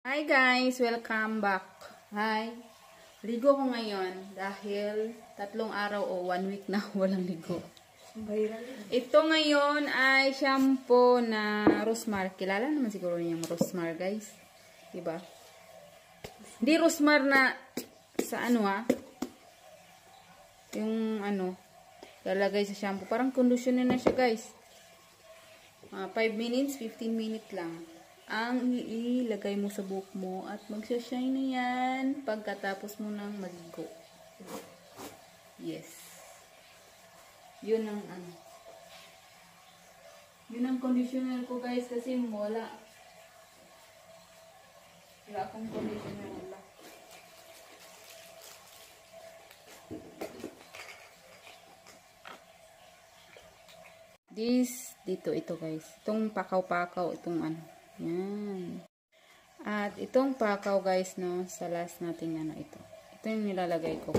Hi guys! Welcome back. Hi! Ligo ko ngayon dahil 3 araw o 1 week na walang ligo. Ito ngayon ay shampoo na Rosmar. Kilala naman siguro niyang Rosmar guys. Diba? Hindi Rosmar na sa ano yung lalagay sa shampoo. Parang conditioner na siya guys. 5 minutes, 15 minutes lang. Ang ilagay mo sa buhok mo at magsashine na yan pagkatapos mo nang maligo. Yes. Yun ang Yun ang conditioner ko guys kasi wala akong conditioner wala. Ito guys. Itong pakaw-pakaw, itong yan. At itong pakaw guys, sa last nating ito. Ito yung nilalagay ko.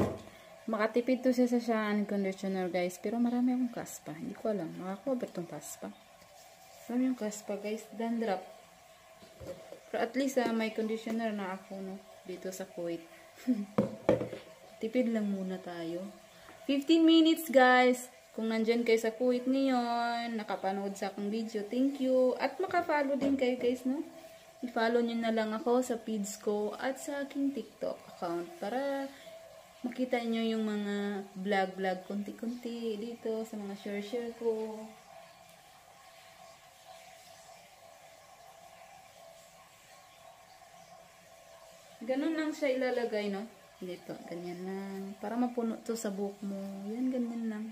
Makatipid to siya sa conditioner guys. Pero marami akong kaspa. Hindi ko alam. Makakuha ba itong kaspa? Marami yung kaspa guys. Dandruff. Pero at least may conditioner na ako dito sa Kuwait. Tipid lang muna tayo. 15 minutes guys. Kung nandyan kayo sa Kuwait ngayon, nakapanood sa akong video, thank you. At makafollow din kayo guys, I-follow nyo na lang ako sa feeds ko at sa aking TikTok account para makita nyo yung mga vlog konti-konti dito sa mga share ko. Ganun lang siya ilalagay, Dito, ganyan lang. Para mapuno to sa buhok mo. Yan, ganyan lang.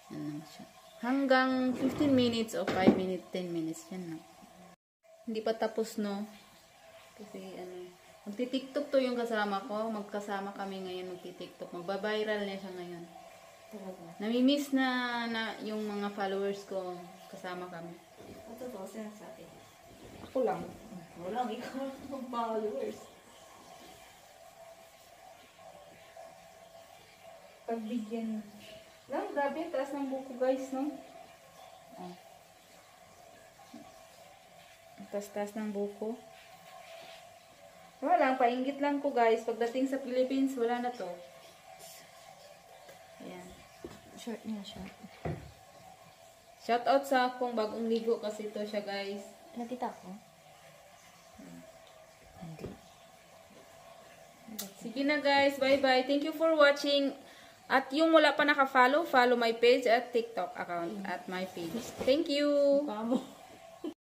Yan lang siya. Hanggang 15 minutes o 5 minutes, 10 minutes. Yan lang. Hindi pa tapos, Kasi, magti-tiktok to yung kasama ko. Magkasama kami ngayon magti-tiktok. Magbabiral niya siya ngayon. Namimiss na yung mga followers ko. Kasama kami. Ito to, sinasabi. Ako lang. Walang ikaw ng followers. Pagbigyan. Lang, grabe, taas ng buko guys, Taas ng buko. Wala, painggit lang ko guys. Pagdating sa Philippines, wala na to. Ayan. Short niya siya. Shout out sa akong bagong ligo kasi to siya guys. Nakita ko? Hindi. Sige na guys, bye bye. Thank you for watching. At yung wala pa naka-follow, follow my page at TikTok account at my page. Thank you!